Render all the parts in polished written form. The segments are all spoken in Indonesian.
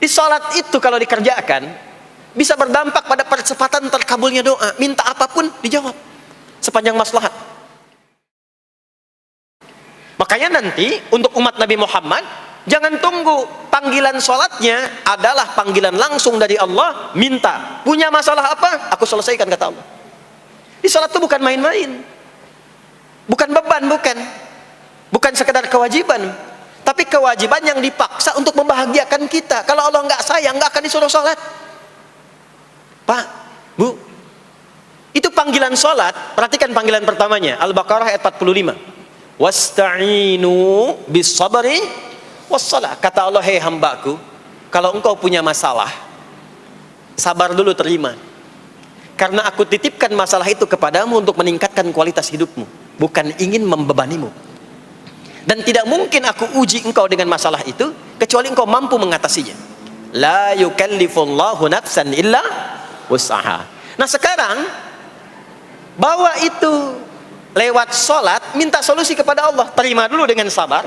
Di sholat itu kalau dikerjakan bisa berdampak pada percepatan terkabulnya doa. Minta apapun dijawab sepanjang maslahat. Makanya nanti untuk umat Nabi Muhammad, jangan tunggu panggilan sholatnya adalah panggilan langsung dari Allah. Minta, punya masalah apa? Aku selesaikan, kata Allah. Di sholat itu bukan main-main, bukan beban, bukan sekedar kewajiban, tapi kewajiban yang dipaksa untuk membahagiakan kita. Kalau Allah nggak sayang, nggak akan disuruh sholat. Pak, Bu, itu panggilan sholat. Perhatikan panggilan pertamanya, Al-Baqarah ayat 45. Wasta'inu bis sabri wassalah. Kata Allah, hei hambaku, kalau engkau punya masalah, sabar dulu, terima. Karena aku titipkan masalah itu kepadamu untuk meningkatkan kualitas hidupmu, bukan ingin membebanimu. Dan tidak mungkin aku uji engkau dengan masalah itu kecuali engkau mampu mengatasinya. La yukallifullahu nafsan illa wus'aha. Nah sekarang bawa itu lewat sholat, minta solusi kepada Allah. Terima dulu dengan sabar.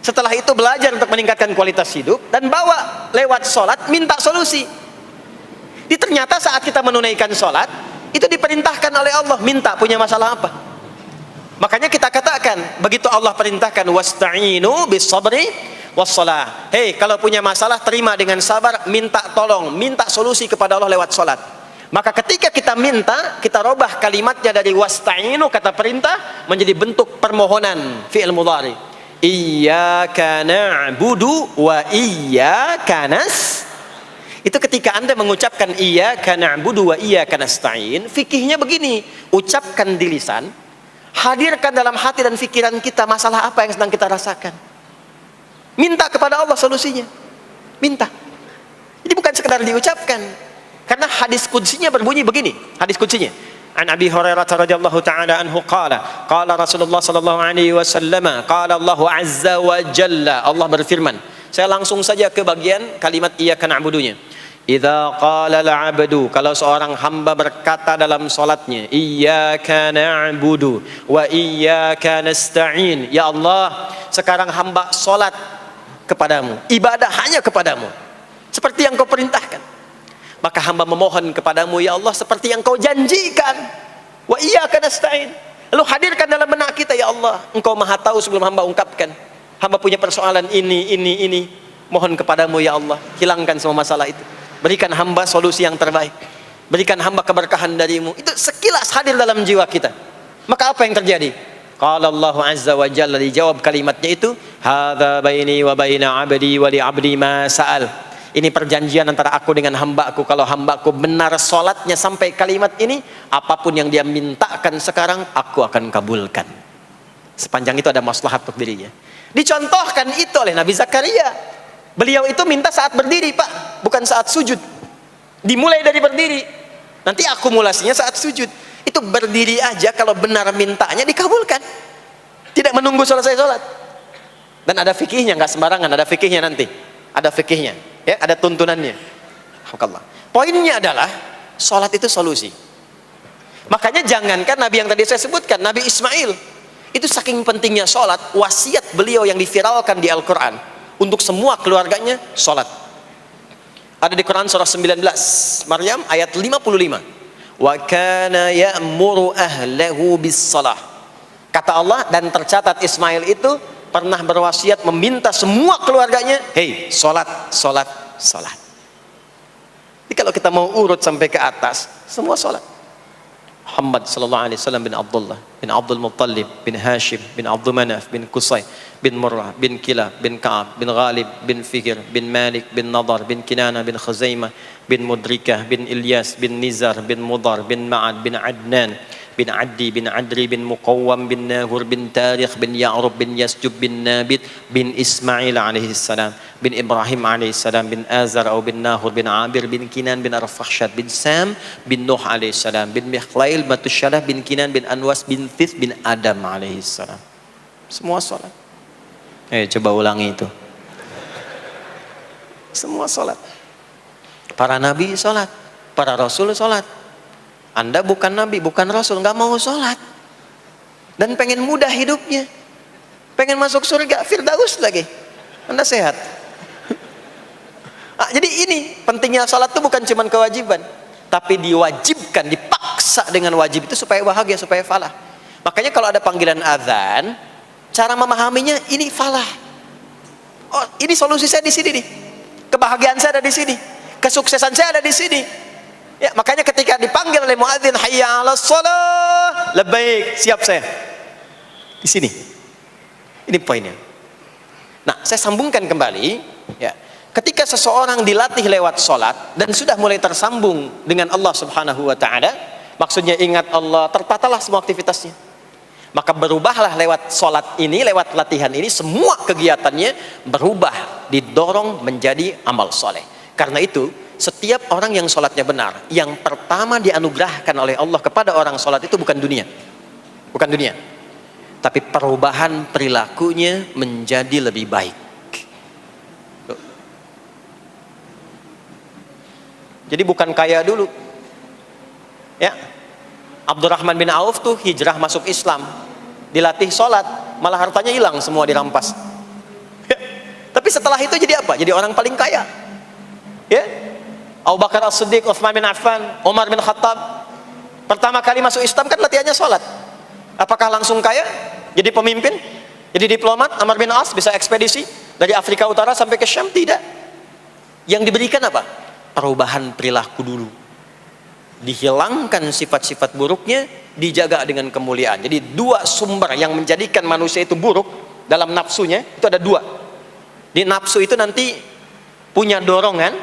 Setelah itu belajar untuk meningkatkan kualitas hidup, dan bawa lewat sholat, minta solusi. Ternyata saat kita menunaikan sholat, itu diperintahkan oleh Allah, minta punya masalah apa. Makanya kita katakan, begitu Allah perintahkan, wasta'inu bis sabri wassalah. Hei, kalau punya masalah, terima dengan sabar, minta tolong, minta solusi kepada Allah lewat sholat. Maka ketika kita minta, kita robah kalimatnya dari wasta'inu, kata perintah, menjadi bentuk permohonan, fi'il mudhari. Iyyaka na'budu wa iyyaka itu ketika Anda mengucapkan iyyaka na'budu wa iyyaka nasta'in, fikihnya begini, ucapkan di lisan, hadirkan dalam hati dan pikiran kita masalah apa yang sedang kita rasakan. Minta kepada Allah solusinya. Minta. Jadi bukan sekedar diucapkan. Karena hadis qudsinya berbunyi begini, hadis qudsinya. An Abi Hurairah radhiyallahu ta'ala anhu qala Rasulullah sallallahu alaihi wasallam, qala Allah azza wa jalla, Allah berfirman. Saya langsung saja ke bagian kalimat iyyaka na'budunya. Idza qala al-'abdu, kalau seorang hamba berkata dalam salatnya, iyyaka na'budu wa iyyaka nasta'in, ya Allah, sekarang hamba salat kepadamu, ibadah hanya kepadamu, seperti yang kau perintahkan. Maka hamba memohon kepadamu, ya Allah, seperti yang kau janjikan. Wa iyyaka nasta'in. Lalu hadirkan dalam benak kita, ya Allah, engkau maha tahu sebelum hamba ungkapkan. Hamba punya persoalan ini. Mohon kepadamu, ya Allah, hilangkan semua masalah itu. Berikan hamba solusi yang terbaik. Berikan hamba keberkahan darimu. Itu sekilas hadir dalam jiwa kita. Maka apa yang terjadi? Qala Allah azza wa jalla, dijawab kalimatnya itu, hadza baini wa baina 'abdi wa li 'abdi ma sa'al. Ini perjanjian antara aku dengan hambaku. Kalau hambaku benar sholatnya sampai kalimat ini, apapun yang dia mintakan sekarang, aku akan kabulkan. Sepanjang itu ada maslahat untuk dirinya. Dicontohkan itu oleh Nabi Zakaria. Beliau itu minta saat berdiri, Pak, bukan saat sujud. Dimulai dari berdiri, nanti akumulasinya saat sujud. Itu berdiri aja, kalau benar mintanya dikabulkan. Tidak menunggu selesai sholat. Dan ada fikihnya, nggak sembarangan, ada fikihnya nanti. Ada fikihnya, ya, ada tuntunannya. Poinnya adalah sholat itu solusi. Makanya jangankan Nabi yang tadi saya sebutkan, Nabi Ismail itu saking pentingnya sholat, wasiat beliau yang diviralkan di Al-Quran untuk semua keluarganya, sholat. Ada di Quran surah 19 Maryam ayat 55. Wa kana ya'muru ahlahu bis salah. Kata Allah, dan tercatat Ismail itu pernah berwasiat meminta semua keluarganya, hei, sholat. Jadi kalau kita mau urut sampai ke atas, semua sholat. Muhammad sallallahu alaihi wasallam bin Abdullah bin Abdul Muttalib bin Hashim bin Abdul Manaf bin Qusay bin Murrah bin Kilab bin Ka'ab bin Ghalib bin Fihr bin Malik bin Nadar bin Kinana bin Khuzaimah bin Mudrikah bin Ilyas bin Nizar bin Mudar bin Ma'ad bin Adnan bin Addi bin Adri bin Muqawwam bin Nahur bin Tarikh bin Ya'rub bin Yasjub bin Nabit bin Ismail alaihi salam bin Ibrahim alaihi salam bin Azar atau bin Nahur bin Abir bin Kinan bin Arfakhshad bin Sam bin Nuh alaihi salam bin Mikhlail Matusyalah bin Kinan bin Anwas bin Thith bin Adam alaihi salam. Semua salat. Coba ulangi itu. Semua salat. Para nabi salat, para rasul salat. Anda bukan nabi, bukan rasul, nggak mau sholat, dan pengen mudah hidupnya, pengen masuk surga Firdaus lagi. Anda sehat? Jadi ini pentingnya salat itu bukan cuma kewajiban, tapi diwajibkan, dipaksa dengan wajib itu supaya bahagia, supaya falah. Makanya kalau ada panggilan azan, cara memahaminya ini falah. Oh, ini solusi saya di sini nih. Kebahagiaan saya ada di sini. Kesuksesan saya ada di sini. Ya, makanya ketika dipanggil oleh muadzin, hayya 'alas shalah, labbaik, siap saya. Di sini. Ini poinnya. Nah, saya sambungkan kembali, ya. Ketika seseorang dilatih lewat salat dan sudah mulai tersambung dengan Allah Subhanahu wa taala, maksudnya ingat Allah, tertatalah semua aktivitasnya. Maka berubahlah lewat salat ini, lewat latihan ini, semua kegiatannya berubah, didorong menjadi amal soleh. Karena itu, setiap orang yang salatnya benar, yang pertama dianugerahkan oleh Allah kepada orang salat itu bukan dunia. Bukan dunia. Tapi perubahan perilakunya menjadi lebih baik. Jadi bukan kaya dulu. Ya. Abdurrahman bin Auf tuh hijrah masuk Islam, dilatih sholat, malah hartanya hilang semua dirampas. Ya. Tapi setelah itu jadi apa? Jadi orang paling kaya. Ya. Abu Bakar As-Siddiq, Utsman bin Affan, Umar bin Khattab, pertama kali masuk Islam kan latihannya sholat. Apakah langsung kaya? Jadi pemimpin? Jadi diplomat? Amr bin As bisa ekspedisi dari Afrika Utara sampai ke Syam? Tidak. Yang diberikan apa? Perubahan perilaku dulu, dihilangkan sifat-sifat buruknya, dijaga dengan kemuliaan. Jadi dua sumber yang menjadikan manusia itu buruk dalam nafsunya itu ada dua. Di nafsu itu nanti punya dorongan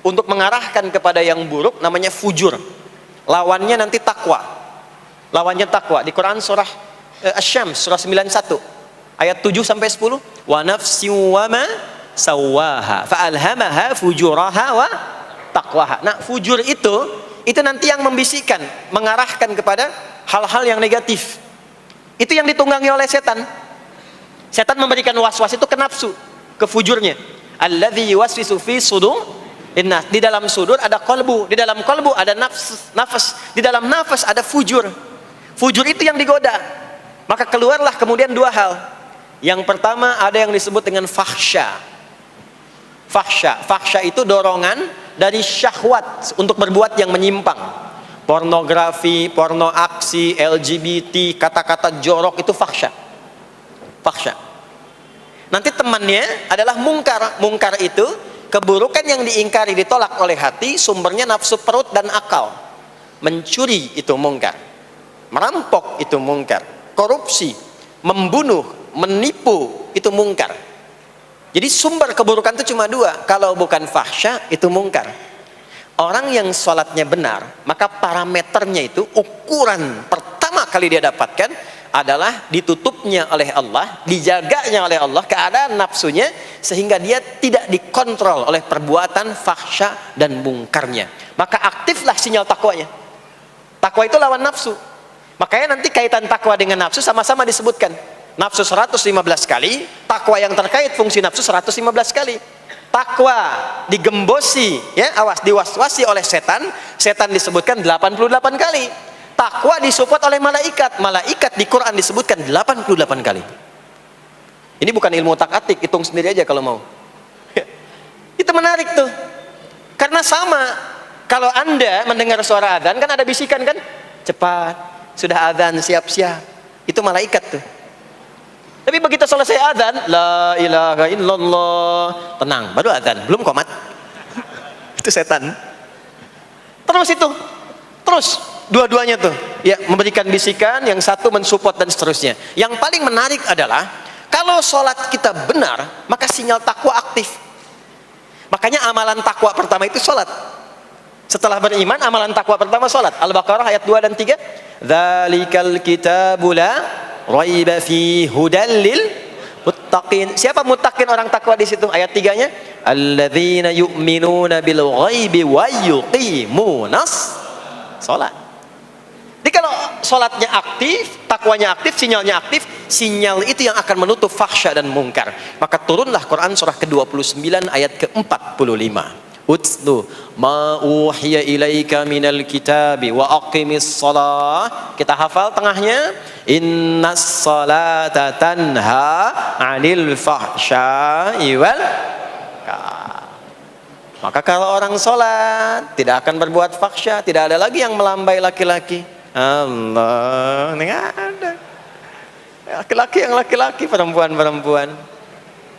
untuk mengarahkan kepada yang buruk, namanya fujur. Lawannya nanti takwa. Lawannya takwa. Di Quran surah Asy-Syams surah 91 ayat 7 sampai 10, wa nafsi wa ma sawaha fa alhamaha fujuraha wa taqwaha. Nah, fujur itu nanti yang membisikkan, mengarahkan kepada hal-hal yang negatif. Itu yang ditunggangi oleh setan. Setan memberikan was-was itu ke nafsu, ke fujurnya. Alladzi yuwaswisu fi sudur innas. Di dalam sudur ada qalbu, di dalam qalbu ada nafas, di dalam nafas ada fujur. Fujur itu yang digoda. Maka keluarlah kemudian dua hal. Yang pertama ada yang disebut dengan fahsya. Fahsya itu dorongan dari syahwat untuk berbuat yang menyimpang. Pornografi, porno aksi, LGBT, kata-kata jorok itu fahsya. Nanti temannya adalah mungkar. Mungkar itu keburukan yang diingkari, ditolak oleh hati, sumbernya nafsu perut dan akal. Mencuri itu mungkar, merampok itu mungkar, korupsi, membunuh, menipu itu mungkar. Jadi sumber keburukan itu cuma dua. Kalau bukan fahsya itu mungkar. Orang yang sholatnya benar, maka parameternya itu, ukuran pertama kali dia dapatkan adalah ditutupnya oleh Allah, dijaganya oleh Allah keadaan nafsunya, sehingga dia tidak dikontrol oleh perbuatan fahsya dan mungkarnya. Maka aktiflah sinyal takwanya. Takwa itu lawan nafsu. Makanya nanti kaitan takwa dengan nafsu sama-sama disebutkan. Nafsu 115 kali, takwa yang terkait fungsi nafsu 115 kali. Takwa digembosi, ya, awas, diwaswasi oleh setan, setan disebutkan 88 kali. Takwa disupport oleh malaikat, malaikat di Quran disebutkan 88 kali. Ini bukan ilmu tak-atik, hitung sendiri aja kalau mau. Itu menarik tuh. Karena sama, kalau Anda mendengar suara adzan kan ada bisikan kan? Cepat, sudah adzan, siap-siap. Itu malaikat tuh. Tapi begitu selesai adzan, la ilaha illallah, tenang, baru adzan, belum qomat. Itu setan. Terus dua-duanya tuh, ya, memberikan bisikan, yang satu mensupport dan seterusnya. Yang paling menarik adalah kalau sholat kita benar, maka sinyal takwa aktif. Makanya amalan takwa pertama itu sholat. Setelah beriman, amalan takwa pertama sholat. Al-Baqarah ayat 2 dan 3. Dzalikal kitabu la raiba fi hudal lil muttaqin. Siapa muttaqin, orang takwa di situ? Ayat 3-nya, alladzina yu'minuna bil ghaibi wa yuqimunas shalah. Jadi kalau sholatnya aktif, takwanya aktif, sinyalnya aktif, sinyal itu yang akan menutup fahsya dan mungkar. Maka turunlah Quran surah ke-29 ayat ke-45. Utlu ma uhiya ilaika minal kitabi wa aqimis shalah. Kita hafal tengahnya, innas salata tanha 'anil fahsya'i wal munkar. Maka kalau orang sholat tidak akan berbuat fahsya, tidak ada lagi yang melambai laki-laki. Allah, nggak ada. Laki-laki yang laki-laki, perempuan-perempuan.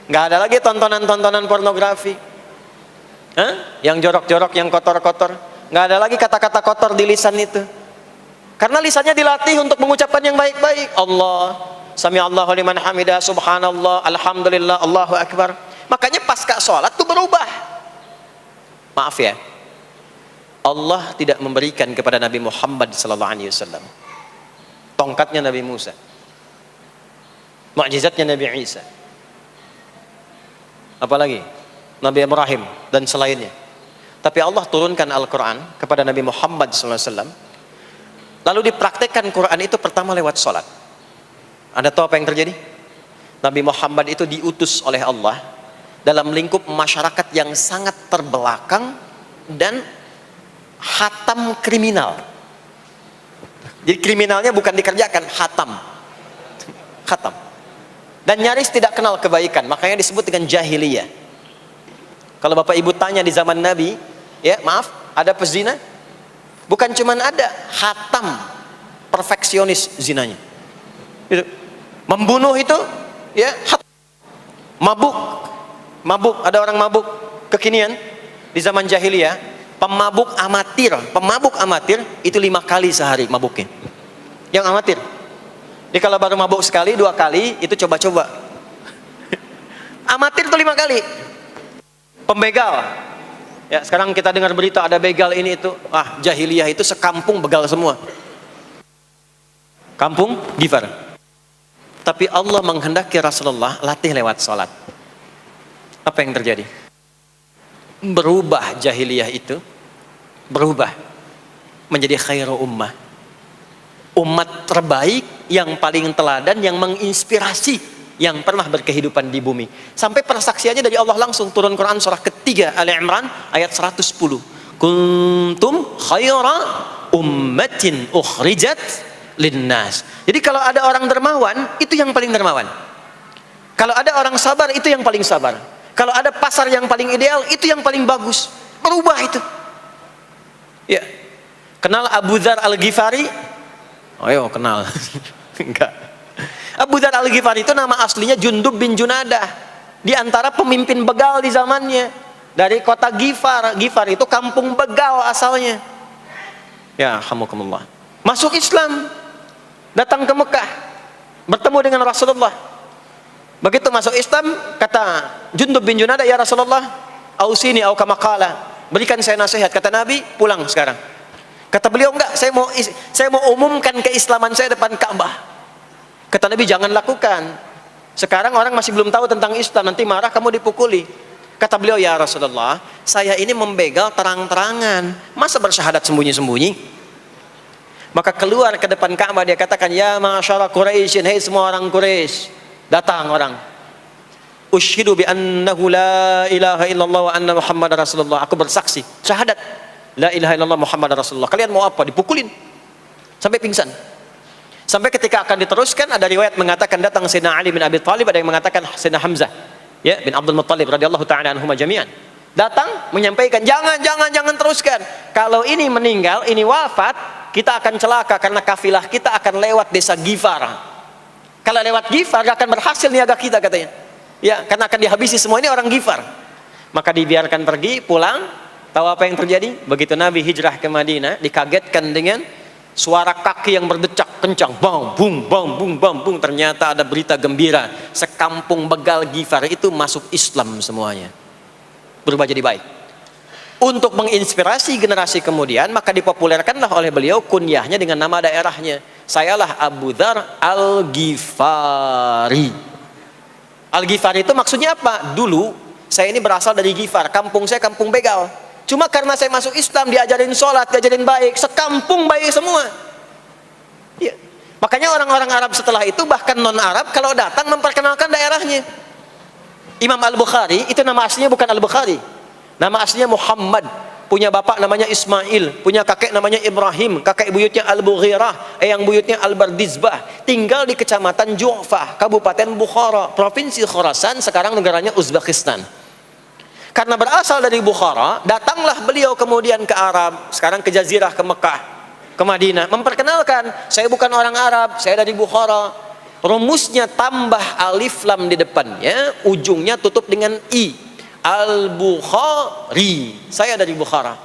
Nggak ada lagi tontonan-tontonan pornografi. Yang jorok-jorok, yang kotor-kotor. Nggak ada lagi kata-kata kotor di lisan itu. Karena lisannya dilatih untuk mengucapkan yang baik-baik. Allah, sami'allahu liman hamidah, subhanallah, alhamdulillah, Allahu akbar. Makanya pasca sholat itu berubah. Maaf ya, Allah tidak memberikan kepada Nabi Muhammad SAW tongkatnya Nabi Musa, mukjizatnya Nabi Isa, apalagi Nabi Ibrahim dan selainnya. Tapi Allah turunkan Al-Quran kepada Nabi Muhammad SAW, lalu dipraktekkan Quran itu pertama lewat sholat. Anda tahu apa yang terjadi? Nabi Muhammad itu diutus oleh Allah dalam lingkup masyarakat yang sangat terbelakang dan hatam kriminal. Jadi kriminalnya bukan dikerjakan, hatam. Dan nyaris tidak kenal kebaikan, makanya disebut dengan jahiliyah. Kalau Bapak Ibu tanya di zaman Nabi, ya maaf, ada pezina? Bukan cuman ada, hatam, perfeksionis zinanya. Itu. Membunuh itu, ya, mabuk, ada orang mabuk kekinian di zaman jahiliyah, pemabuk amatir itu 5 kali sehari mabuknya. Yang amatir. Jadi kalau baru mabuk sekali, 2 kali itu coba-coba. Amatir itu 5 kali. Pembegal. Ya, sekarang kita dengar berita ada begal ini itu. Jahiliyah itu sekampung begal semua. Kampung Gifar. Tapi Allah menghendaki Rasulullah latih lewat sholat. Apa yang terjadi? Berubah jahiliyah itu, berubah menjadi khairu ummah. Umat terbaik yang paling teladan, yang menginspirasi, yang pernah berkehidupan di bumi. Sampai persaksiannya dari Allah langsung, turun Quran surah ketiga Ali Imran ayat 110. Kuntum khaira ummatin ukhrijat linnas. Jadi kalau ada orang dermawan, itu yang paling dermawan. Kalau ada orang sabar, itu yang paling sabar. Kalau ada pasar yang paling ideal, itu yang paling bagus. Berubah itu. Ya. Kenal Abu Dzar Al-Ghifari? Oh, kenal. Enggak. Abu Dzar Al-Ghifari itu nama aslinya Jundub bin Junadah. Di antara pemimpin begal di zamannya. Dari kota Ghifar. Ghifar itu kampung begal asalnya. Ya, alhamdulillah. Masuk Islam. Datang ke Mekah. Bertemu dengan Rasulullah. Begitu masuk Islam, kata Jundub bin Junadah, ya Rasulullah, ausini au kama qala, berikan saya nasihat. Kata Nabi, pulang sekarang. Kata beliau, enggak, saya mau umumkan keislaman saya depan Ka'bah. Kata Nabi, jangan lakukan. Sekarang orang masih belum tahu tentang Islam, nanti marah kamu dipukuli. Kata beliau, ya Rasulullah, saya ini membegal terang-terangan, masa bersyahadat sembunyi-sembunyi? Maka keluar ke depan Ka'bah, dia katakan, ya ma'asyara Quraisyin, hei semua orang Quraisy. Datang orang, ushidu bi annahu la ilaha illallah wa anna Muhammad Rasulullah. Aku bersaksi, syahadat la ilaha illallah Muhammad Rasulullah. Kalian mau apa? Dipukulin sampai pingsan. Sampai ketika akan diteruskan, ada riwayat mengatakan datang Sayyidina Ali bin Abi Thalib, ada yang mengatakan Sayyidina Hamzah, ya, bin Abdul Muttalib radhiyallahu ta'ala anhuma jami'an. Datang menyampaikan, jangan teruskan. Kalau ini meninggal, ini wafat, kita akan celaka karena kafilah kita akan lewat desa Ghifar. Kalau lewat Ghifar gak akan berhasil niaga kita, katanya. Ya, karena akan dihabisi semua, ini orang Ghifar. Maka dibiarkan pergi, pulang. Tahu apa yang terjadi? Begitu Nabi hijrah ke Madinah, dikagetkan dengan suara kaki yang berdecak kencang, bang bung bang bung bang bung. Ternyata ada berita gembira, sekampung begal Ghifar itu masuk Islam semuanya, berubah jadi baik. Untuk menginspirasi generasi kemudian, maka dipopulerkanlah oleh beliau kunyahnya dengan nama daerahnya. Sayalah Abu Dzar Al-Ghifari. Al-Ghifari itu maksudnya apa? Dulu saya ini berasal dari Ghifar, kampung saya kampung begal. Cuma karena saya masuk Islam, diajarin sholat, diajarin baik, sekampung baik semua. Ya. Makanya orang-orang Arab setelah itu, bahkan non-Arab, kalau datang memperkenalkan daerahnya. Imam Al-Bukhari, itu nama aslinya bukan Al-Bukhari. Nama aslinya Muhammad. Punya bapak namanya Ismail, punya kakek namanya Ibrahim, kakek buyutnya Al-Bughirah, yang buyutnya Al-Bardizbah. Tinggal di kecamatan Ju'fah, Kabupaten Bukhara, Provinsi Khorasan, sekarang negaranya Uzbekistan. Karena berasal dari Bukhara, datanglah beliau kemudian ke Arab, sekarang ke Jazirah, ke Mekah, ke Madinah, memperkenalkan, saya bukan orang Arab, saya dari Bukhara. Rumusnya tambah alif lam di depannya, ujungnya tutup dengan i. Al-Bukhari, saya dari Bukhara.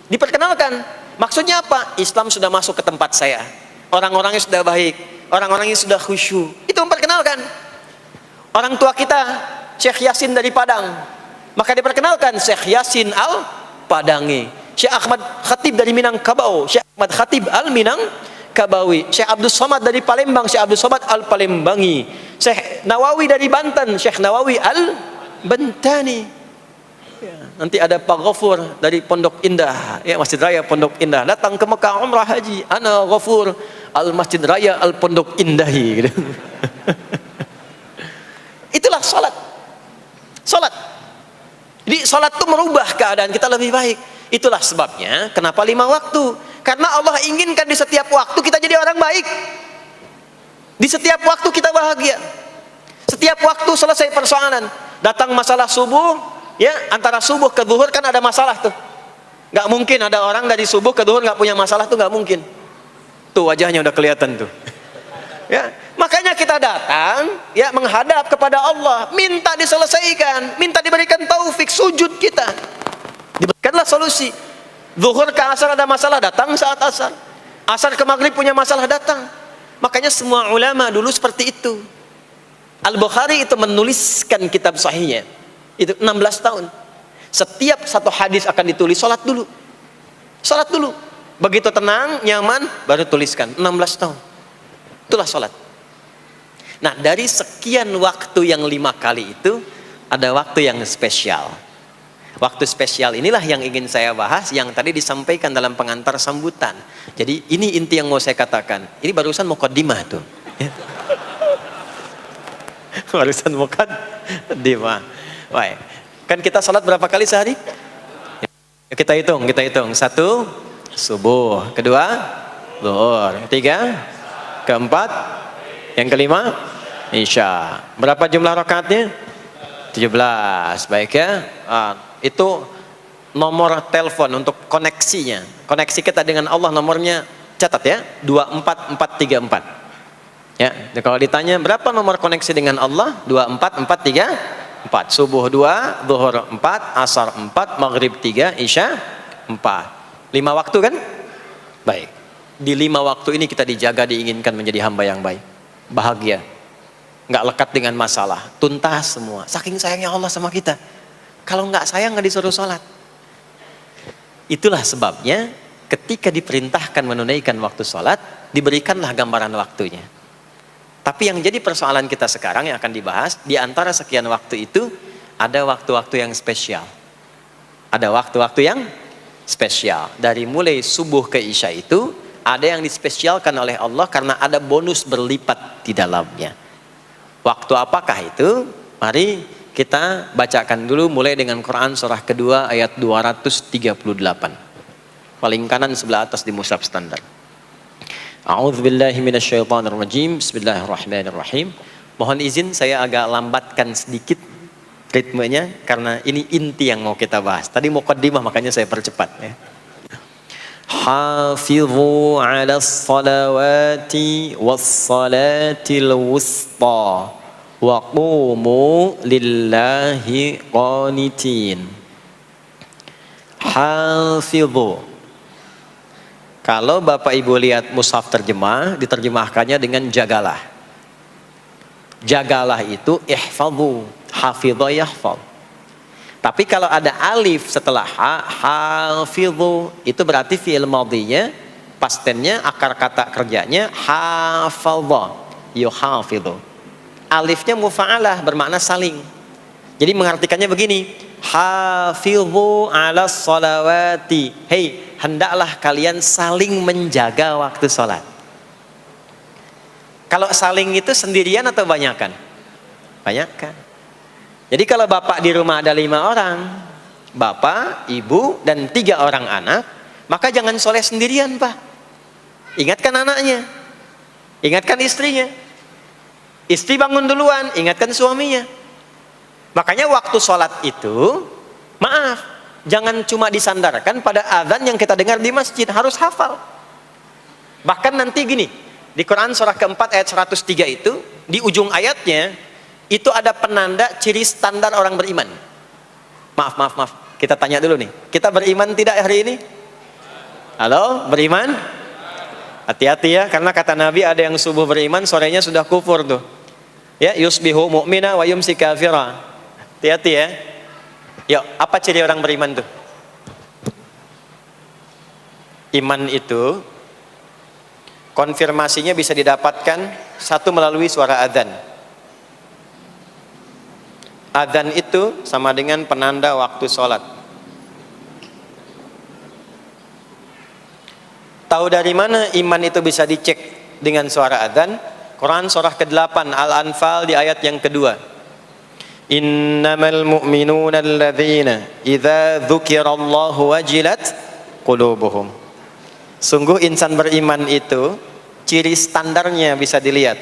Diperkenalkan, maksudnya apa? Islam sudah masuk ke tempat saya, orang-orangnya sudah baik, orang-orangnya sudah khusyuk. Itu memperkenalkan. Orang tua kita, Syekh Yasin dari Padang, maka diperkenalkan Syekh Yasin Al-Padangi. Syekh Ahmad Khatib dari Minangkabau, Syekh Ahmad Khatib Al-Minangkabawi. Syekh Abdul Somad dari Palembang, Syekh Abdul Somad Al-Palembangi. Syekh Nawawi dari Banten, Syekh Nawawi Al-Bantani. Ya, nanti ada Pak Ghafur dari Pondok Indah, ya, Masjid Raya Pondok Indah, datang ke Mekah umrah haji. Ana Ghafur Al-Masjid Raya Al-Pondok Indahi, gitu. Itulah salat. Salat. Jadi salat itu merubah keadaan kita lebih baik. Itulah sebabnya kenapa 5 waktu. Karena Allah inginkan di setiap waktu kita jadi orang baik. Di setiap waktu kita bahagia. Setiap waktu selesai persoalan. Datang masalah subuh, ya, antara subuh ke zuhur kan ada masalah tuh. Gak mungkin ada orang dari subuh ke zuhur gak punya masalah tuh, gak mungkin. Tuh wajahnya udah kelihatan tuh. Ya, makanya kita datang, ya, menghadap kepada Allah, minta diselesaikan, minta diberikan taufik, sujud kita, diberikanlah solusi. Zuhur ke asar ada masalah, datang saat asar. Asar ke maghrib punya masalah, datang. Makanya semua ulama dulu seperti itu. Al-Bukhari itu menuliskan kitab sahihnya itu 16 tahun. Setiap satu hadis akan ditulis, salat dulu. Salat dulu. Begitu tenang, nyaman, baru tuliskan. 16 tahun. Itulah salat. Nah, dari sekian waktu yang 5 kali itu, ada waktu yang spesial. Waktu spesial inilah yang ingin saya bahas, yang tadi disampaikan dalam pengantar sambutan. Jadi ini inti yang mau saya katakan. Ini barusan muqaddimah tuh. Barusan muqaddimah. Baik. Kan kita salat berapa kali sehari? Kita hitung. 1, subuh. 2, zuhur. 3, keempat, yang kelima, isya. Berapa jumlah rakaatnya? 17. Baik ya. Itu nomor telepon untuk koneksinya. Koneksi kita dengan Allah nomornya catat ya. 24434. Ya. Kalau ditanya berapa nomor koneksi dengan Allah? 24434. Subuh 2, zuhur 4, asar 4, maghrib 3, isya 4. 5 waktu kan? Baik. Di 5 waktu ini kita dijaga, diinginkan menjadi hamba yang baik, bahagia, nggak lekat dengan masalah, tuntas semua. Saking sayangnya Allah sama kita. Kalau nggak sayang nggak disuruh sholat. Itulah sebabnya ketika diperintahkan menunaikan waktu sholat, diberikanlah gambaran waktunya. Tapi yang jadi persoalan kita sekarang yang akan dibahas, di antara sekian waktu itu ada waktu-waktu yang spesial. Ada waktu-waktu yang spesial. Dari mulai subuh ke isya itu ada yang dispesialkan oleh Allah karena ada bonus berlipat di dalamnya. Waktu apakah itu? Mari kita bacakan dulu mulai dengan Quran surah kedua ayat 238. Paling kanan sebelah atas di mushaf standar. A'udzubillahi minasyaitonirrajim. Bismillahirrahmanirrahim. Mohon izin saya agak lambatkan sedikit ritmenya karena ini inti yang mau kita bahas. Tadi muqaddimah makanya saya percepat ya. Hafizu 'alas salawati was salatil wusta wa qumu lillahi qanitin. Hafizu. Kalau Bapak Ibu lihat mushaf terjemah, diterjemahkannya dengan jagalah. Jagalah itu ihfazu, hafidha yahfaz. Tapi kalau ada alif setelah hafizu, itu berarti fi'il madhinya, past tense-nya, akar kata kerjanya hafadha, yuhafidhu. Alifnya mufa'alah, bermakna saling. Jadi mengartikannya begini, hafidhu 'alas salawati. Hei, hendaklah kalian saling menjaga waktu sholat. Kalau saling itu sendirian atau banyakan? Banyakan. Jadi kalau bapak di rumah ada 5 orang, bapak, ibu, dan 3 orang anak, maka jangan soleh sendirian, Pak. Ingatkan anaknya, ingatkan istrinya. Istri bangun duluan, ingatkan suaminya. Makanya waktu sholat itu maaf, jangan cuma disandarkan pada azan yang kita dengar di masjid, harus hafal. Bahkan nanti gini, di Quran surah keempat ayat 103 itu, di ujung ayatnya, itu ada penanda ciri standar orang beriman. Maaf, kita tanya dulu nih, kita beriman tidak hari ini? Halo, beriman? Hati-hati ya, karena kata Nabi ada yang subuh beriman, sorenya sudah kufur tuh. Ya, yusbihu mu'mina wa yumsi kafira. Hati-hati ya. Yuk, apa ciri orang beriman tuh? Iman itu konfirmasinya bisa didapatkan satu melalui suara adzan. Adzan itu sama dengan penanda waktu sholat. Tahu dari mana iman itu bisa dicek dengan suara adzan? Quran surah ke-8 Al-Anfal di ayat yang kedua. Innamal mu'minuna alladzina idza dzukirallahu wajilat qulubuhum. Sungguh insan beriman itu ciri standarnya bisa dilihat.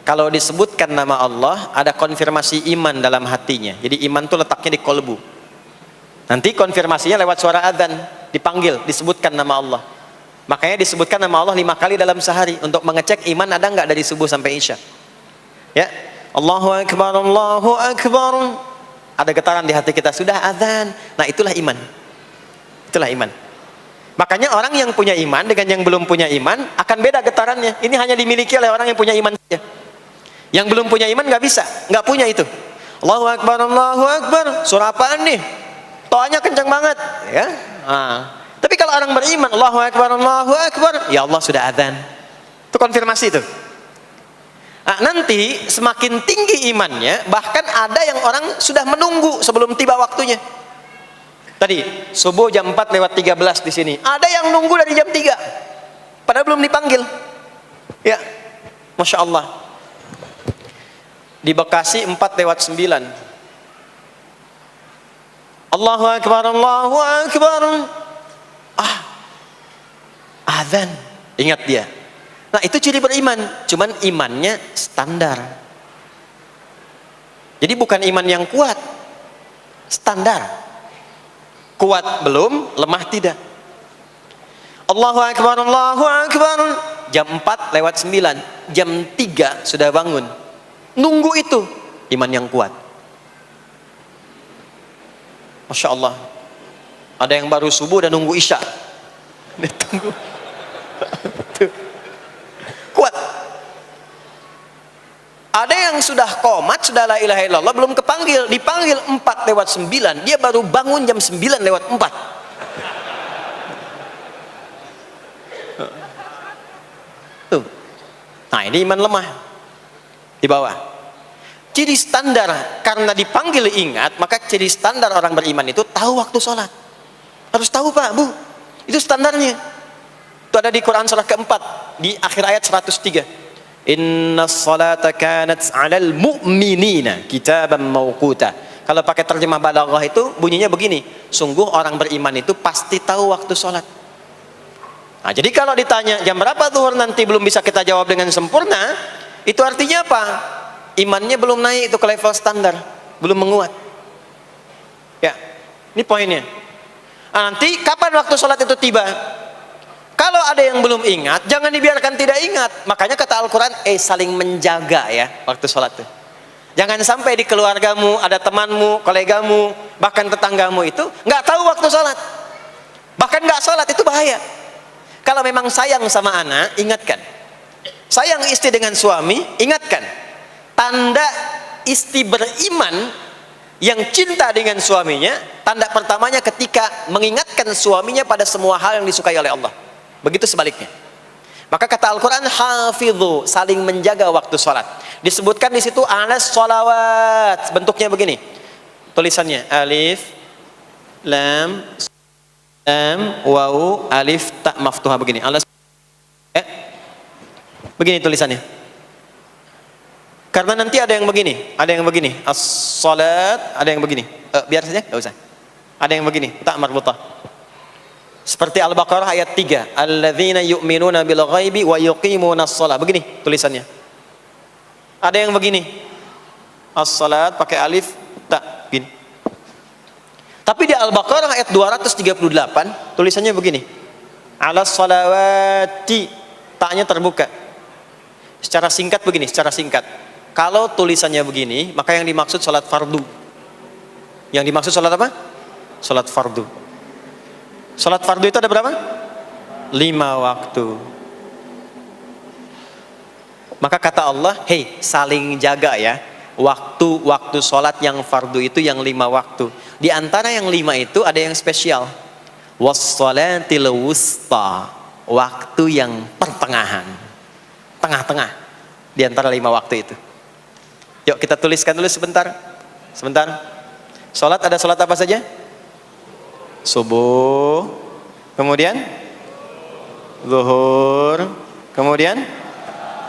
Kalau disebutkan nama Allah, ada konfirmasi iman dalam hatinya. Jadi iman itu letaknya di kolbu. Nanti konfirmasinya lewat suara adzan, dipanggil, disebutkan nama Allah. Makanya disebutkan nama Allah 5 kali dalam sehari untuk mengecek iman ada nggak dari subuh sampai isya. Ya, Allahu Akbar, Allahu Akbar. Ada getaran di hati kita, sudah adzan. Nah, itulah iman. Itulah iman. Makanya orang yang punya iman dengan yang belum punya iman akan beda getarannya. Ini hanya dimiliki oleh orang yang punya iman saja. Yang belum punya iman nggak bisa, nggak punya itu. Allahu Akbar, Allahu Akbar. Surah apaan nih? Toanya kencang banget, ya. Tapi kalau orang beriman, Allahu Akbar, Allahu Akbar, ya Allah sudah adzan. Itu konfirmasi itu. Nanti semakin tinggi imannya, bahkan ada yang orang sudah menunggu sebelum tiba waktunya. Tadi subuh jam 4 lewat 13 di sini. Ada yang nunggu dari jam 3. Padahal belum dipanggil. Ya. Masya Allah. Di Bekasi 4 lewat 9. Allahu Akbar, Allahu Akbar. Adzan. Ingat dia. Nah, itu ciri beriman. Cuman imannya standar. Jadi bukan iman yang kuat. Standar. Kuat belum, lemah tidak. Allahu Akbar, Allahu Akbar. Jam 4 lewat 9. Jam 3 sudah bangun. Nunggu itu. Iman yang kuat. Masya Allah. Ada yang baru subuh dan nunggu isya. Tunggu. Kuat. Ada yang sudah qomat, sudah la ilaha illallah, belum kepanggil, dipanggil 4 lewat 9, dia baru bangun jam 9 lewat 4. Tuh. Nah, ini iman lemah di bawah. Ciri standar, karena dipanggil ingat, maka ciri standar orang beriman itu tahu waktu sholat. Harus tahu Pak, Bu, itu standarnya. Itu ada di Quran surah keempat di akhir ayat 103. Innas salata kanat 'alal mu'minina kitaban mawquta. Kalau pakai terjemah balaghah itu bunyinya begini, sungguh orang beriman itu pasti tahu waktu sholat. Nah, jadi kalau ditanya jam berapa zuhur nanti belum bisa kita jawab dengan sempurna, itu artinya apa? Imannya belum naik itu ke level standar, belum menguat. Ya, ini poinnya. Nanti kapan waktu sholat itu tiba? Kalau ada yang belum ingat, jangan dibiarkan tidak ingat. Makanya kata Al-Quran, saling menjaga ya waktu sholat itu. Jangan sampai di keluargamu, ada temanmu, kolegamu, bahkan tetanggamu itu nggak tahu waktu sholat. Bahkan nggak sholat, itu bahaya. Kalau memang sayang sama anak, ingatkan. Sayang istri dengan suami, ingatkan. Tanda istri beriman yang cinta dengan suaminya, tanda pertamanya ketika mengingatkan suaminya pada semua hal yang disukai oleh Allah. Begitu sebaliknya. Maka kata Al-Quran, hafidhu, saling menjaga waktu sholat. Disebutkan di situ alas sholawat. Bentuknya begini. Tulisannya alif, lam, waw, alif, tak maftuha begini. Alas, begini tulisannya. Karena nanti ada yang begini, as-sholat, ada yang begini. Biar saja, nggak usah. Ada yang begini, tak marbutah. Seperti Al-Baqarah ayat 3, alladzina yu'minuna bil ghaibi wa yuqimunas shalah. Begini tulisannya. Ada yang begini, as-salat pakai alif tak gini. Tapi di Al-Baqarah ayat 238 tulisannya begini. Alas salawati, taknya terbuka. Secara singkat begini, secara singkat. Kalau tulisannya begini, maka yang dimaksud salat fardu. Yang dimaksud salat apa? Salat fardu. Salat fardu itu ada berapa? 5 waktu. Maka kata Allah, hei, saling jaga ya. Waktu salat yang fardu itu yang 5 waktu. Di antara yang 5 itu ada yang spesial. Was-salatil wusta, waktu yang pertengahan, tengah-tengah di antara 5 waktu itu. Yuk kita tuliskan dulu sebentar. Salat, ada salat apa saja? Subuh, kemudian zuhur, kemudian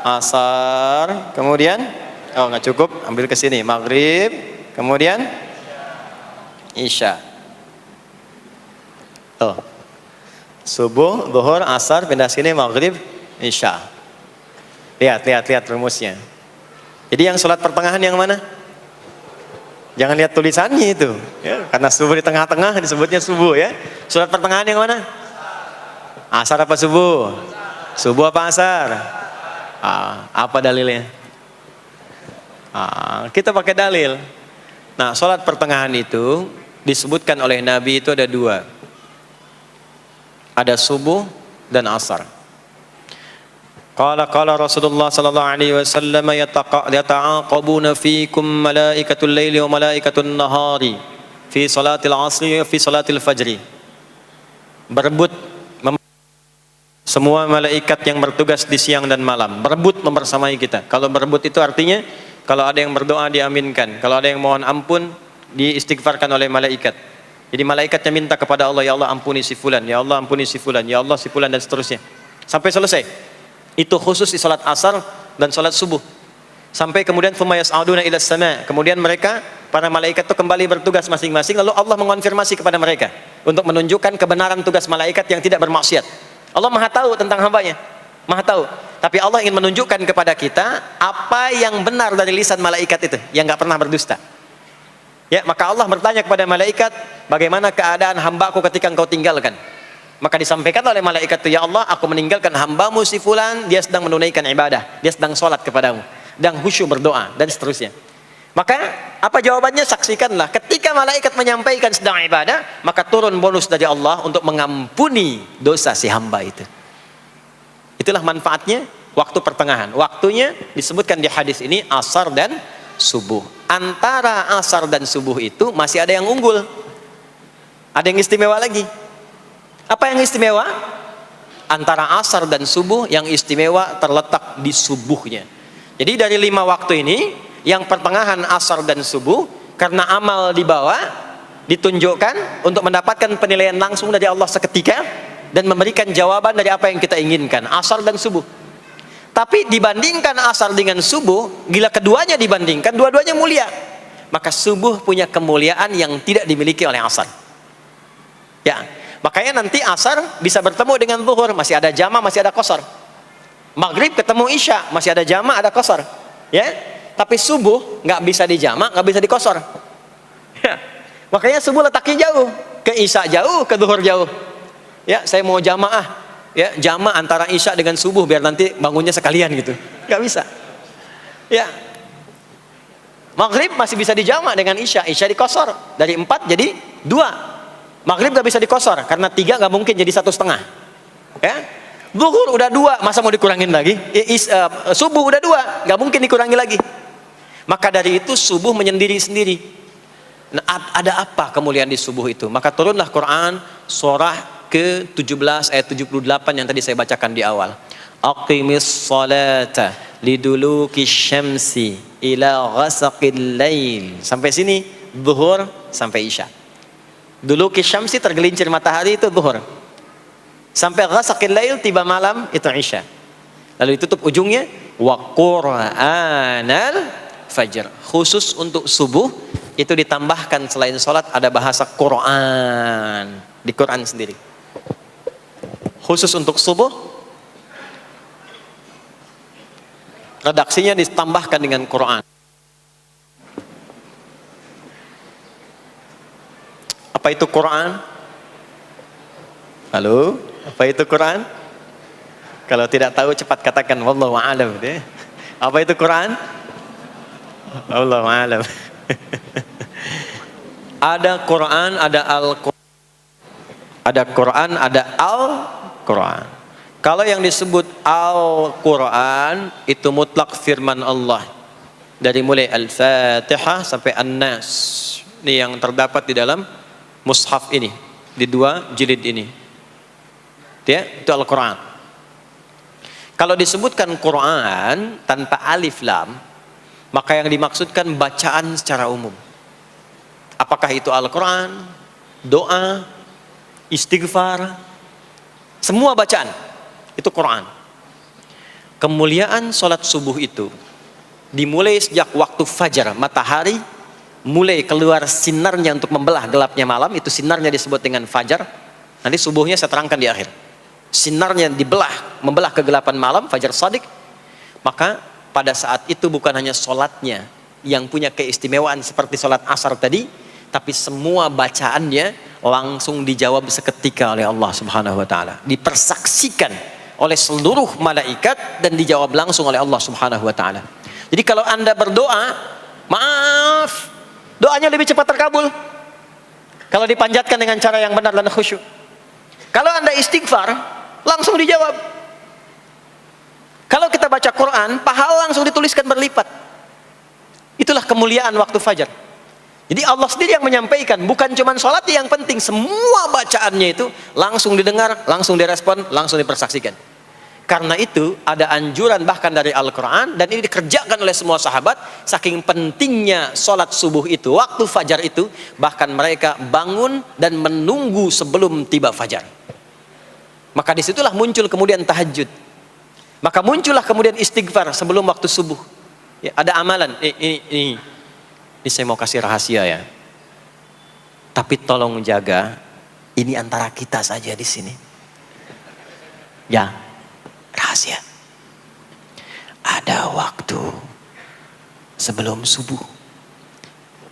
asar, kemudian nggak cukup, ambil ke sini, maghrib, kemudian isya. Subuh, zuhur, asar, pindah sini, maghrib, isya. Lihat rumusnya. Jadi yang sholat pertengahan yang mana? Jangan lihat tulisannya itu ya, karena subuh di tengah-tengah disebutnya subuh ya. Sholat pertengahan yang mana? Asar apa subuh? Subuh apa asar? Apa dalilnya? Kita pakai dalil. Nah, sholat pertengahan itu disebutkan oleh Nabi itu ada 2. Ada subuh dan asar. Qala Rasulullah sallallahu alaihi wasallam yata'aqabuna fiikum malaikatul laili wa malaikatul nahari fi salatil asri wa fi salatil fajri. Berebut semua malaikat yang bertugas di siang dan malam, berebut membersamai kita. Kalau berebut itu artinya kalau ada yang berdoa diaminkan, kalau ada yang mohon ampun diistighfarkan oleh malaikat. Jadi malaikatnya minta kepada Allah, ya Allah ampuni si fulan, ya Allah ampuni si fulan, ya Allah si fulan, dan seterusnya. Sampai selesai. Itu khusus di salat asar dan salat subuh. Sampai kemudian thumma yas'aduna ila sama. Kemudian mereka, para malaikat itu kembali bertugas masing-masing, lalu Allah mengonfirmasi kepada mereka untuk menunjukkan kebenaran tugas malaikat yang tidak bermaksiat. Allah Maha tahu tentang hambanya. Maha tahu. Tapi Allah ingin menunjukkan kepada kita apa yang benar dari lisan malaikat itu, yang enggak pernah berdusta. Ya, maka Allah bertanya kepada malaikat, bagaimana keadaan hambaku ketika engkau tinggalkan? Maka disampaikan oleh malaikat itu, ya Allah, aku meninggalkan hambamu si fulan, dia sedang menunaikan ibadah, dia sedang sholat kepadamu, dan khusyuk berdoa, dan seterusnya. Maka apa jawabannya? Saksikanlah, ketika malaikat menyampaikan sedang ibadah, maka turun bonus dari Allah untuk mengampuni dosa si hamba itu. Itulah manfaatnya waktu pertengahan. Waktunya disebutkan di hadis ini asar dan subuh. Antara asar dan subuh itu masih ada yang unggul, ada yang istimewa lagi. Apa yang istimewa? Antara asar dan subuh yang istimewa terletak di subuhnya. Jadi dari 5 waktu ini, yang pertengahan asar dan subuh, karena amal di bawah ditunjukkan untuk mendapatkan penilaian langsung dari Allah seketika dan memberikan jawaban dari apa yang kita inginkan, asar dan subuh. Tapi dibandingkan asar dengan subuh, bila keduanya dibandingkan, dua-duanya mulia. Maka subuh punya kemuliaan yang tidak dimiliki oleh asar. Ya, makanya nanti asar bisa bertemu dengan zuhur, masih ada jama, masih ada qasar. Maghrib ketemu isya, masih ada jama, ada qasar. Ya, tapi subuh nggak bisa dijama, nggak bisa diqasar. Ya, makanya subuh letaknya jauh, ke isya jauh, ke zuhur jauh. Ya, saya mau jamaah. Ya, jama antara isya dengan subuh biar nanti bangunnya sekalian gitu, nggak bisa. Ya, maghrib masih bisa dijama dengan isya, isya dikosor dari 4 jadi 2. Maghrib nggak bisa dikosor karena 3 nggak mungkin jadi 1,5. Ya, zuhur udah 2, masa mau dikurangin lagi? Subuh udah 2, nggak mungkin dikurangi lagi. Maka dari itu subuh menyendiri sendiri. Nah, ada apa kemuliaan di subuh itu? Maka turunlah Quran surah ke-17 ayat 78 yang tadi saya bacakan di awal. Aqimis salata liduluki syamsi ila ghasaqil lail. Sampai sini zuhur sampai isya. Duluki syamsi tergelincir matahari itu zuhur. Sampai ghasaqil lail tiba malam itu isya. Lalu ditutup ujungnya wa qur'anal fajr. Khusus untuk subuh itu ditambahkan selain salat ada bahasa Quran di Quran sendiri. Khusus untuk subuh redaksinya ditambahkan dengan Quran. Apa itu Quran? Halo, apa itu Quran? Kalau tidak tahu cepat katakan wallahu a'lam. Apa itu Quran? Wallahu a'lam. Ada Quran, ada Al-Quran. Ada Quran, ada Al-Quran. Kalau yang disebut Al-Quran itu mutlak firman Allah. Dari mulai Al-Fatihah sampai An-Nas. Ini yang terdapat di dalam mushaf ini, di 2 jilid ini. Ya, itu Al-Quran. Kalau disebutkan Quran tanpa alif lam, maka yang dimaksudkan bacaan secara umum. Apakah itu Al-Quran, doa, istighfar, semua bacaan itu Quran. Kemuliaan sholat subuh itu dimulai sejak waktu fajar, matahari mulai keluar sinarnya untuk membelah gelapnya malam, itu sinarnya disebut dengan fajar. Nanti subuhnya saya terangkan di akhir. Sinarnya membelah kegelapan malam, fajar shadiq. Maka pada saat itu bukan hanya sholatnya yang punya keistimewaan seperti sholat asar tadi, tapi semua bacaannya langsung dijawab seketika oleh Allah Subhanahu wa taala. Dipersaksikan oleh seluruh malaikat dan dijawab langsung oleh Allah Subhanahu wa taala. Jadi kalau Anda berdoa, maaf, doanya lebih cepat terkabul kalau dipanjatkan dengan cara yang benar dan khusyuk. Kalau Anda istighfar, langsung dijawab. Kalau kita baca Quran, pahala langsung dituliskan berlipat. Itulah kemuliaan waktu fajar. Jadi Allah sendiri yang menyampaikan, bukan cuma sholat yang penting, semua bacaannya itu langsung didengar, langsung direspon, langsung dipersaksikan. Karena itu ada anjuran bahkan dari Al-Quran, dan ini dikerjakan oleh semua sahabat, saking pentingnya sholat subuh itu, waktu fajar itu, bahkan mereka bangun dan menunggu sebelum tiba fajar. Maka disitulah muncul kemudian tahajud. Maka muncullah kemudian istighfar sebelum waktu subuh. Ya, ada amalan, ini saya mau kasih rahasia ya. Tapi tolong jaga, ini antara kita saja di sini. Ya, rahasia. Ada waktu sebelum subuh.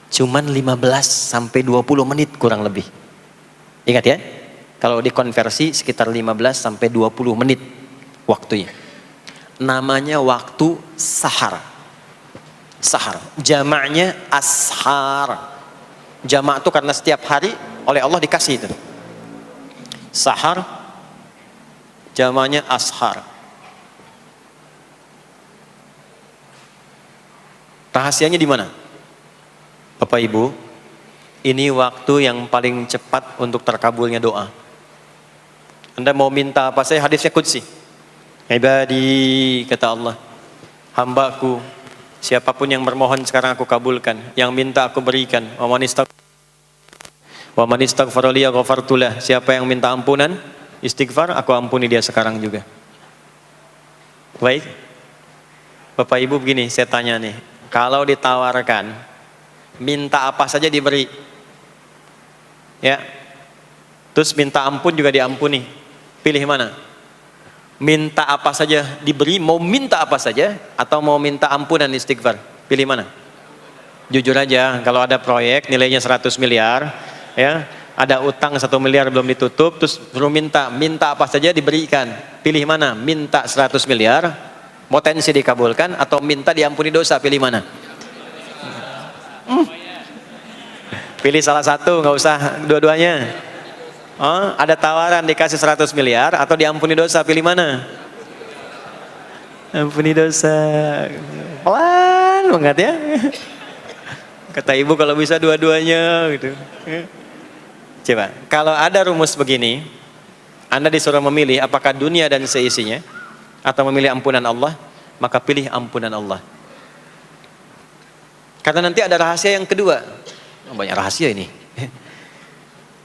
Cuman 15 sampai 20 menit kurang lebih. Ingat ya, kalau dikonversi sekitar 15 sampai 20 menit waktunya. Namanya waktu sahar. Sahar, jamaknya ashar. Jamak itu karena setiap hari oleh Allah dikasih itu. Sahar, jamaknya ashar. Rahasianya di mana? Bapak Ibu, ini waktu yang paling cepat untuk terkabulnya doa. Anda mau minta apa saja, hadisnya qudsi. Ibadi, kata Allah, hambaku, siapapun yang bermohon sekarang aku kabulkan, yang minta aku berikan. Wa man istaghfara li ghafartu lah. Siapa yang minta ampunan, istighfar, aku ampuni dia sekarang juga. Baik. Bapak Ibu begini, saya tanya nih, kalau ditawarkan minta apa saja diberi. Ya. Terus minta ampun juga diampuni. Pilih mana? Minta apa saja diberi, mau minta apa saja, atau mau minta ampunan istighfar? Pilih mana? Jujur aja, kalau ada proyek nilainya 100 miliar, ya, ada utang 1 miliar belum ditutup, terus perlu minta apa saja diberikan. Pilih mana? Minta 100 miliar, potensi dikabulkan, atau minta diampuni dosa? Pilih mana? Pilih salah satu, nggak usah dua-duanya. Oh, ada tawaran dikasih 100 miliar atau diampuni dosa, pilih mana? Ampuni dosa. Pelan banget ya. Kata ibu kalau bisa dua-duanya gitu. Coba, kalau ada rumus begini, Anda disuruh memilih apakah dunia dan seisinya atau memilih ampunan Allah, maka pilih ampunan Allah. Karena nanti ada rahasia yang kedua. Banyak rahasia ini.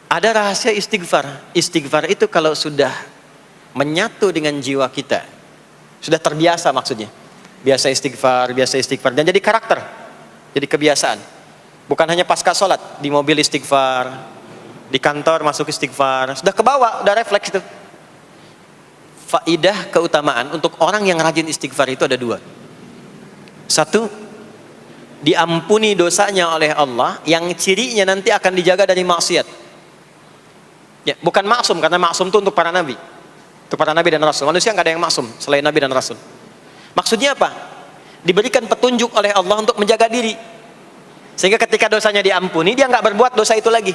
Ada rahasia istighfar. Istighfar itu kalau sudah menyatu dengan jiwa kita, sudah terbiasa maksudnya. Biasa istighfar, dan jadi karakter. Jadi kebiasaan. Bukan hanya pasca sholat, di mobil istighfar, di kantor masuk istighfar, sudah kebawa, udah refleks itu. Faidah keutamaan untuk orang yang rajin istighfar itu ada 2. 1, diampuni dosanya oleh Allah, yang cirinya nanti akan dijaga dari maksiat. Ya, bukan maksum, karena maksum itu untuk para nabi. Untuk para nabi dan rasul. Manusia nggak ada yang maksum selain nabi dan rasul. Maksudnya apa? Diberikan petunjuk oleh Allah untuk menjaga diri. Sehingga ketika dosanya diampuni, dia nggak berbuat dosa itu lagi.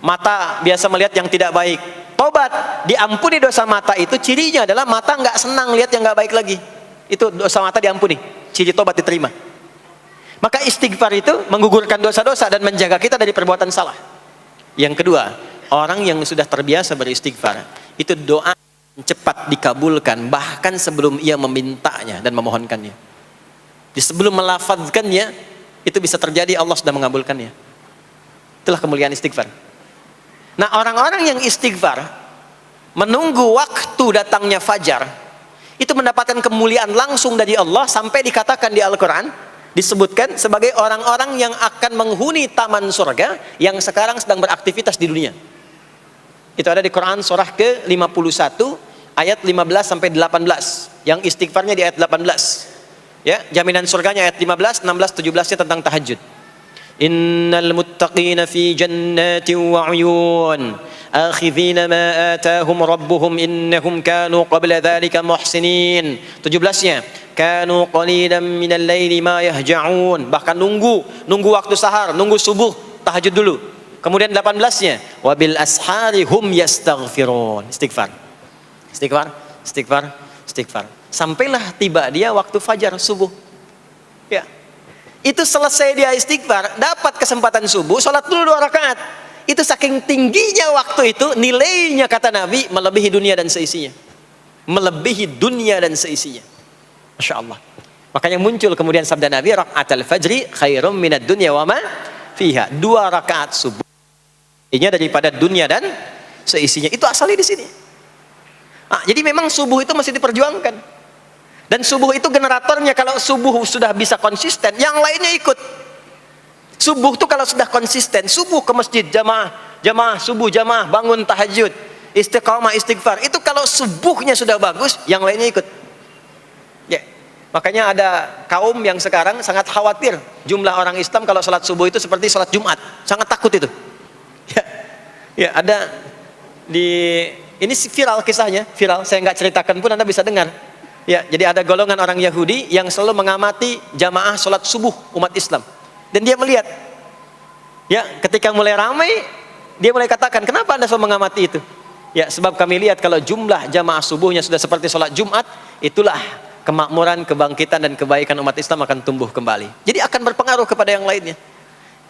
Mata biasa melihat yang tidak baik. Tobat, diampuni dosa mata itu, cirinya adalah mata nggak senang lihat yang nggak baik lagi. Itu dosa mata diampuni, ciri tobat diterima. Maka istighfar itu menggugurkan dosa-dosa dan menjaga kita dari perbuatan salah. Yang kedua, orang yang sudah terbiasa beristighfar, itu doa cepat dikabulkan, bahkan sebelum ia memintanya dan memohonkannya. Sebelum melafazkannya, itu bisa terjadi Allah sudah mengabulkannya. Itulah kemuliaan istighfar. Nah, orang-orang yang istighfar menunggu waktu datangnya fajar, itu mendapatkan kemuliaan langsung dari Allah, sampai dikatakan di Al-Quran, disebutkan sebagai orang-orang yang akan menghuni taman surga yang sekarang sedang beraktivitas di dunia. Itu ada di Quran surah ke-51 ayat 15 sampai 18. Yang istighfarnya di ayat 18. Ya, jaminan surganya ayat 15, 16, 17-nya tentang tahajud. Innal muttaqina fi jannatin wa 'uyun akhidhina ma atahum rabbuhum innahum kanu qabla dhalika muhsinin. 17-nya kanu qalilan minal laili ma yahja'un, bahkan nunggu waktu sahar, nunggu subuh, tahajud dulu. Kemudian 18-nya wabil ashari hum yastaghfirun. Istighfar. Sampailah tiba dia waktu fajar subuh. Ya. Itu selesai dia istighfar, dapat kesempatan subuh, sholat dulu 2 rakaat. Itu saking tingginya waktu itu, nilainya kata Nabi melebihi dunia dan seisinya. Melebihi dunia dan seisinya. Masya Allah. Makanya muncul kemudian sabda Nabi, raka'atul fajri khairum minad dunya wa ma fiha. 2 rakaat subuh ini daripada dunia dan seisinya. Itu asalnya di sini. Jadi memang subuh itu masih diperjuangkan. Dan subuh itu generatornya, kalau subuh sudah bisa konsisten, yang lainnya ikut. Subuh itu kalau sudah konsisten, subuh ke masjid jamaah subuh jamaah, bangun tahajud, istiqamah, istighfar. Itu kalau subuhnya sudah bagus, yang lainnya ikut. Ya. Makanya ada kaum yang sekarang sangat khawatir jumlah orang Islam kalau sholat subuh itu seperti sholat Jumat, sangat takut itu. Ya, ada ini viral kisahnya, viral. Saya nggak ceritakan pun Anda bisa dengar. Ya, jadi ada golongan orang Yahudi yang selalu mengamati jamaah sholat subuh umat Islam, dan dia melihat, ya, ketika mulai ramai, dia mulai katakan, kenapa Anda selalu mengamati itu? Ya, sebab kami lihat kalau jumlah jamaah subuhnya sudah seperti sholat Jumat, itulah kemakmuran, kebangkitan dan kebaikan umat Islam akan tumbuh kembali. Jadi akan berpengaruh kepada yang lainnya.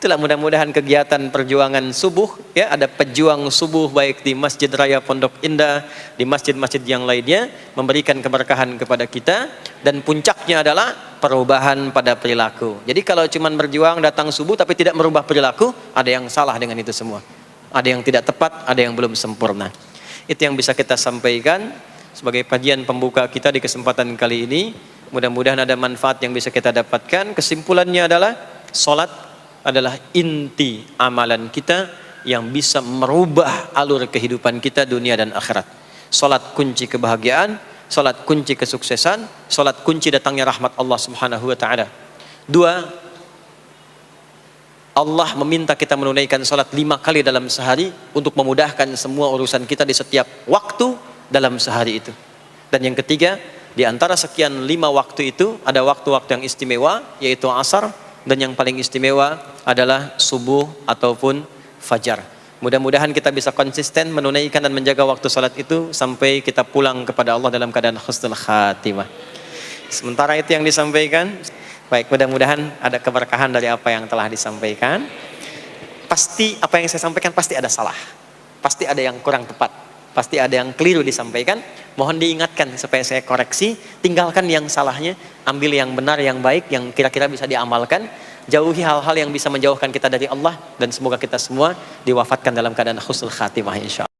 Itulah mudah-mudahan kegiatan perjuangan subuh, ya, ada pejuang subuh baik di Masjid Raya Pondok Indah, di masjid-masjid yang lainnya, memberikan keberkahan kepada kita, dan puncaknya adalah perubahan pada perilaku. Jadi kalau cuma berjuang datang subuh tapi tidak merubah perilaku, ada yang salah dengan itu semua. Ada yang tidak tepat, ada yang belum sempurna. Itu yang bisa kita sampaikan sebagai kajian pembuka kita di kesempatan kali ini. Mudah-mudahan ada manfaat yang bisa kita dapatkan. Kesimpulannya adalah salat adalah inti amalan kita yang bisa merubah alur kehidupan kita dunia dan akhirat. Salat kunci kebahagiaan, salat kunci kesuksesan, salat kunci datangnya rahmat Allah Subhanahu wa taala. 2, Allah meminta kita menunaikan salat 5 kali dalam sehari untuk memudahkan semua urusan kita di setiap waktu dalam sehari itu. Dan yang ketiga, di antara sekian 5 waktu itu ada waktu-waktu yang istimewa, yaitu asar, dan yang paling istimewa adalah subuh ataupun fajar. Mudah-mudahan kita bisa konsisten menunaikan dan menjaga waktu salat itu sampai kita pulang kepada Allah dalam keadaan husnul khatimah. Sementara itu yang disampaikan. Baik, mudah-mudahan ada keberkahan dari apa yang telah disampaikan. Pasti apa yang saya sampaikan pasti ada salah, pasti ada yang kurang tepat, pasti ada yang keliru disampaikan. Mohon diingatkan supaya saya koreksi, tinggalkan yang salahnya, ambil yang benar, yang baik, yang kira-kira bisa diamalkan. Jauhi hal-hal yang bisa menjauhkan kita dari Allah, dan semoga kita semua diwafatkan dalam keadaan husnul khatimah insyaallah.